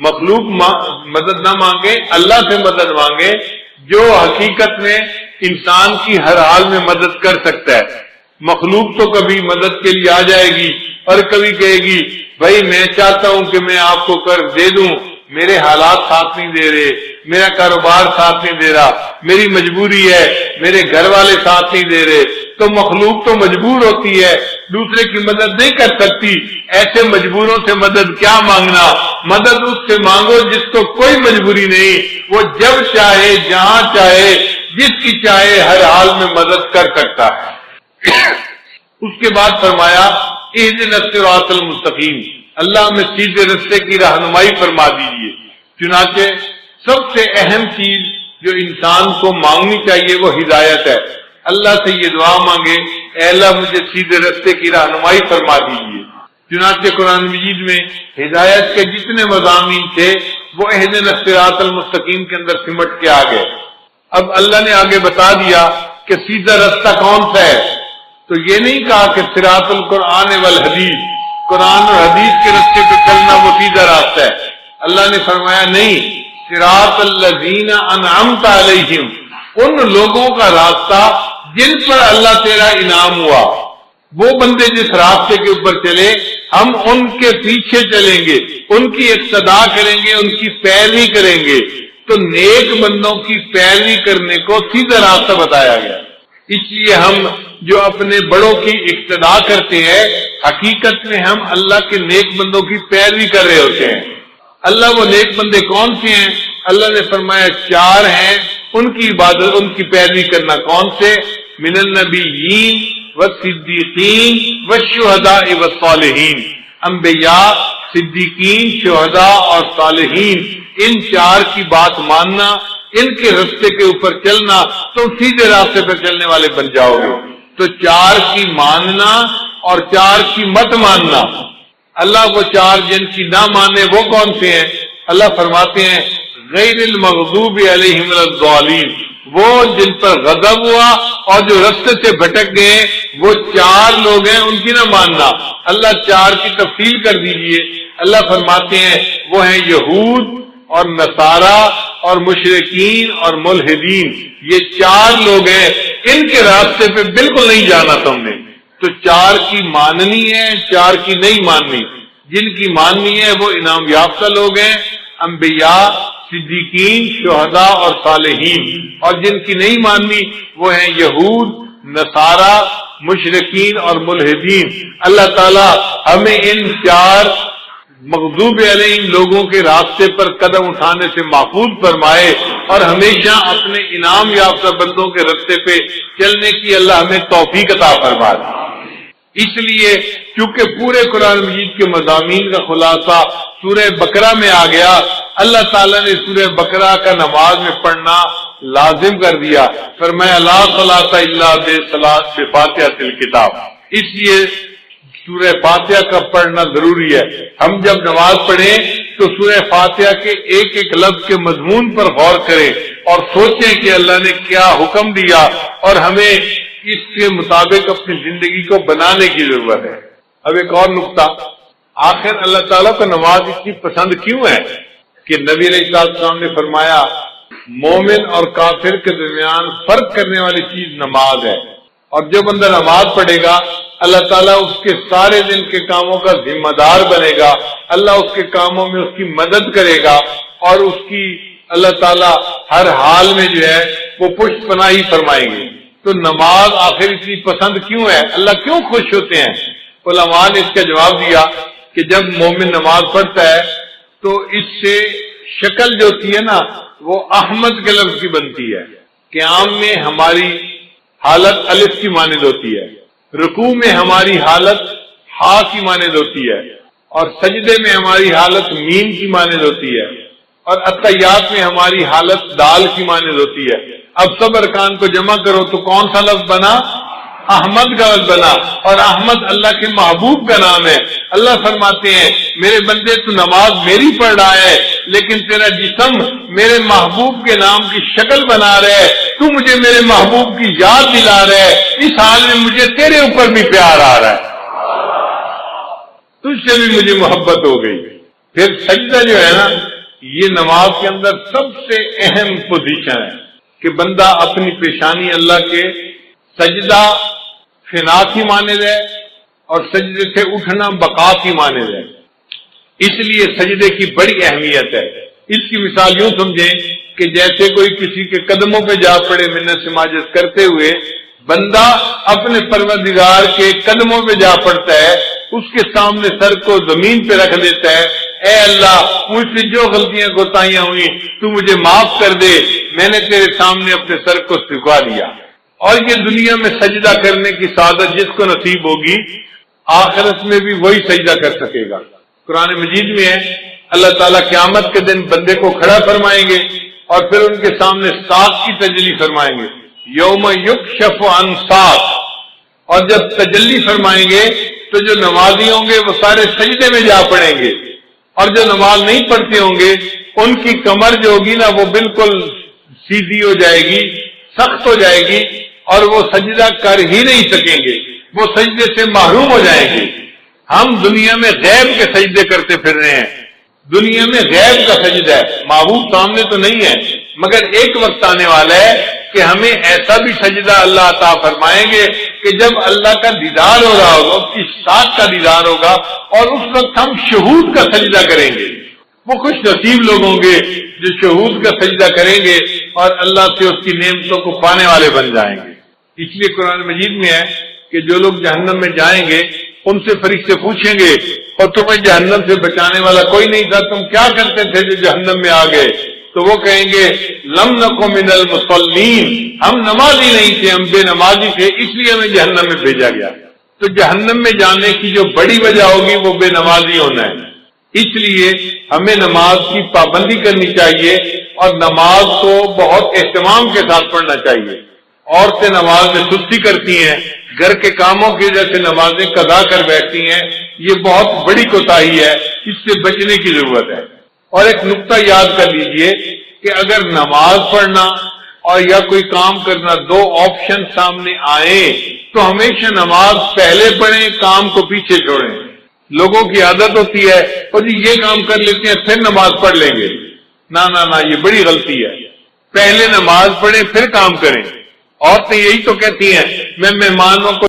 مخلوق مدد نہ مانگے، اللہ سے مدد مانگے جو حقیقت میں انسان کی ہر حال میں مدد کر سکتا ہے۔ مخلوق تو کبھی مدد کے لیے آ جائے گی اور کبھی کہے گی بھائی میں چاہتا ہوں کہ میں آپ کو قرض دے دوں، میرے حالات ساتھ نہیں دے رہے، میرا کاروبار ساتھ نہیں دے رہا، میری مجبوری ہے، میرے گھر والے ساتھ نہیں دے رہے، تو مخلوق تو مجبور ہوتی ہے، دوسرے کی مدد نہیں کر سکتی۔ ایسے مجبوروں سے مدد کیا مانگنا، مدد اس سے مانگو جس کو کوئی مجبوری نہیں، وہ جب چاہے جہاں چاہے جس کی چاہے ہر حال میں مدد کر سکتا ہے۔ اس کے بعد فرمایا اہدنا الصراط المستقیم، اللہ ہمیں سیدھے راستے کی رہنمائی فرما دیجیے۔ چنانچہ سب سے اہم چیز جو انسان کو مانگنی چاہیے وہ ہدایت ہے۔ اللہ سے یہ دعا مانگے، اے اللہ مجھے سیدھے راستے کی رہنمائی فرما دیجیے۔ چنانچہ قرآن مجید میں ہدایت کے جتنے مضامین تھے وہ اہدنا الصراط المستقیم کے اندر سمٹ کے آ گئے۔ اب اللہ نے آگے بتا دیا کہ سیدھا راستہ کون سا ہے، تو یہ نہیں کہا کہ صراط القرآن والحدیث، قرآن اور حدیث کے راستے پہ چلنا وہ سیدھا راستہ ہے۔ اللہ نے فرمایا نہیں، صراط الذین انعمت علیہم، ان لوگوں کا راستہ جن پر اللہ تیرا انعام ہوا، وہ بندے جس راستے کے اوپر چلے ہم ان کے پیچھے چلیں گے، ان کی اقتداء کریں گے، ان کی پیروی کریں گے۔ تو نیک بندوں کی پیروی کرنے کو سیدھا راستہ بتایا گیا۔ اس لیے ہم جو اپنے بڑوں کی اقتداء کرتے ہیں حقیقت میں ہم اللہ کے نیک بندوں کی پیروی کر رہے ہوتے ہیں۔ اللہ وہ نیک بندے کون سے ہیں؟ اللہ نے فرمایا 4 ہیں، ان کی عبادت ان کی پیروی کرنا۔ کون سے؟ من النبیین والصدیقین والشہداء والصالحین، انبیاء، صدیقین، شہداء اور صالحین، ان 4 کی بات ماننا، ان کے راستے کے اوپر چلنا، تم سیدھے راستے پر چلنے والے بن جاؤ گے۔ تو 4 کی ماننا اور 4 کی مت ماننا۔ اللہ وہ 4 جن کی نہ مانے وہ کون سے ہیں؟ اللہ فرماتے ہیں غیر المغضوب علیہم ولا الضالین، وہ جن پر غضب ہوا اور جو راستے سے بھٹک گئے وہ 4 لوگ ہیں، ان کی نہ ماننا۔ اللہ 4 کی تفصیل کر دیجئے۔ اللہ فرماتے ہیں وہ ہیں یہود اور نصارہ اور مشرکین اور ملحدین، یہ 4 لوگ ہیں، ان کے راستے پہ بالکل نہیں جانا تم نے۔ تو 4 کی ماننی ہے، 4 کی نہیں ماننی۔ جن کی ماننی ہے وہ انعام یافتہ لوگ ہیں، انبیاء، صدیقین، شہداء اور صالحین، اور جن کی نہیں ماننی وہ ہیں یہود، نصارہ، مشرکین اور ملحدین۔ اللہ تعالی ہمیں ان 4 مغضوب علیہم لوگوں کے راستے پر قدم اٹھانے سے محفوظ فرمائے اور ہمیشہ اپنے انعام یافتہ بندوں کے راستے پہ چلنے کی اللہ ہمیں توفیق عطا فرمائے۔ اس لیے کیونکہ پورے قرآن مجید کے مضامین کا خلاصہ سورہ بقرہ میں آ گیا، اللہ تعالیٰ نے سورہ بقرہ کا نماز میں پڑھنا لازم کر دیا، فرمایا لا صلاۃ الا بفاتحۃ الکتاب۔ اس لیے سورہ فاتحہ کا پڑھنا ضروری ہے۔ ہم جب نماز پڑھیں تو سورہ فاتحہ کے ایک ایک لفظ کے مضمون پر غور کریں اور سوچیں کہ اللہ نے کیا حکم دیا اور ہمیں اس کے مطابق اپنی زندگی کو بنانے کی ضرورت ہے۔ اب ایک اور نقطہ، آخر اللہ تعالیٰ کو نماز اتنی پسند کیوں ہے کہ نبی علیہ السلام نے فرمایا مومن اور کافر کے درمیان فرق کرنے والی چیز نماز ہے، اور جو بندہ نماز پڑھے گا اللہ تعالیٰ اس کے سارے دن کے کاموں کا ذمہ دار بنے گا، اللہ اس کے کاموں میں اس کی مدد کرے گا اور اس کی اللہ تعالیٰ ہر حال میں جو ہے وہ پشت پناہی فرمائیں گے۔ تو نماز آخر اتنی پسند کیوں ہے؟ اللہ کیوں خوش ہوتے ہیں؟ علماء نے اس کا جواب دیا کہ جب مومن نماز پڑھتا ہے تو اس سے شکل جو ہوتی ہے نا وہ احمد کے لفظ کی بنتی ہے۔ قیام میں ہماری حالت الف کی مانند ہوتی ہے، رکوع میں ہماری حالت ہا کی مانند ہوتی ہے، اور سجدے میں ہماری حالت میم کی مانند ہوتی ہے، اور اتحیات میں ہماری حالت دال کی مانند ہوتی ہے۔ اب سب ارکان کو جمع کرو تو کون سا لفظ بنا؟ احمد کا لفظ بنا، اور احمد اللہ کے محبوب کا نام ہے۔ اللہ فرماتے ہیں میرے بندے تو نماز میری پڑھ رہا ہے لیکن تیرا جسم میرے محبوب کے نام کی شکل بنا رہا ہے، تو مجھے میرے محبوب کی یاد دلا رہا ہے، اس حال میں مجھے تیرے اوپر بھی پیار آ رہا ہے، تجھ سے بھی مجھے محبت ہو گئی۔ پھر سجدہ جو ہے نا یہ نماز کے اندر سب سے اہم پوزیشن ہے کہ بندہ اپنی پیشانی اللہ کے سجدہ فنا کی مانند ہے اور سجدے سے اٹھنا بقا کی مانند ہے۔ اس لیے سجدے کی بڑی اہمیت ہے۔ اس کی مثال یوں سمجھیں کہ جیسے کوئی کسی کے قدموں پہ جا پڑے منت سماجت کرتے ہوئے، بندہ اپنے پروردگار کے قدموں پہ جا پڑتا ہے، اس کے سامنے سر کو زمین پہ رکھ دیتا ہے، اے اللہ مجھ سے جو غلطیاں کوتاہیاں ہوئی تو مجھے معاف کر دے، میں نے تیرے سامنے اپنے سر کو جھکا دیا۔ اور یہ دنیا میں سجدہ کرنے کی سعادت جس کو نصیب ہوگی، آخرت میں بھی وہی سجدہ کر سکے گا۔ قرآن مجید میں ہے اللہ تعالیٰ قیامت کے دن بندے کو کھڑا فرمائیں گے اور پھر ان کے سامنے ساق کی تجلی فرمائیں گے، یوم یکشف عن ساق، اور جب تجلی فرمائیں گے تو جو نمازی ہوں گے وہ سارے سجدے میں جا پڑیں گے، اور جو نماز نہیں پڑھتے ہوں گے ان کی کمر جو ہوگی نا وہ بالکل سیدھی ہو جائے گی، سخت ہو جائے گی، اور وہ سجدہ کر ہی نہیں سکیں گے، وہ سجدے سے محروم ہو جائیں گے۔ ہم دنیا میں غیب کے سجدے کرتے پھر رہے ہیں، دنیا میں غیب کا سجدہ ہے، معبود سامنے تو نہیں ہے، مگر ایک وقت آنے والا ہے کہ ہمیں ایسا بھی سجدہ اللہ عطا فرمائیں گے کہ جب اللہ کا دیدار ہو رہا ہوگا، اس کی ساتھ کا دیدار ہوگا، اور اس وقت ہم شہود کا سجدہ کریں گے۔ وہ خوش نصیب لوگ ہوں گے جو شہود کا سجدہ کریں گے اور اللہ سے اس کی نعمتوں کو پانے والے بن جائیں گے۔ اس لیے قرآن مجید میں ہے کہ جو لوگ جہنم میں جائیں گے ان سے فرشتے پوچھیں گے اور تمہیں جہنم سے بچانے والا کوئی نہیں تھا، تم کیا کرتے تھے جو جہنم میں آ گئے؟ تو وہ کہیں گے لم نکو من المصلین، ہم نمازی نہیں تھے، ہم بے نمازی تھے، اس لیے ہمیں جہنم میں بھیجا گیا۔ تو جہنم میں جانے کی جو بڑی وجہ ہوگی وہ بے نمازی ہونا ہے۔ اس لیے ہمیں نماز کی پابندی کرنی چاہیے اور نماز کو بہت اہتمام کے ساتھ پڑھنا چاہیے۔ عورتیں نماز میں سستی کرتی ہیں، گھر کے کاموں کی وجہ سے نمازیں قضا کر بیٹھتی ہیں، یہ بہت بڑی کوتاہی ہے، اس سے بچنے کی ضرورت ہے۔ اور ایک نقطہ یاد کر لیجئے کہ اگر نماز پڑھنا اور یا کوئی کام کرنا دو آپشن سامنے آئیں تو ہمیشہ نماز پہلے پڑھیں، کام کو پیچھے چھوڑیں۔ لوگوں کی عادت ہوتی ہے اور جی یہ کام کر لیتے ہیں پھر نماز پڑھ لیں گے، نہ یہ بڑی غلطی ہے۔ پہلے نماز پڑھیں پھر کام کریں۔ عورتیں یہی تو کہتی ہیں میں مہمانوں کو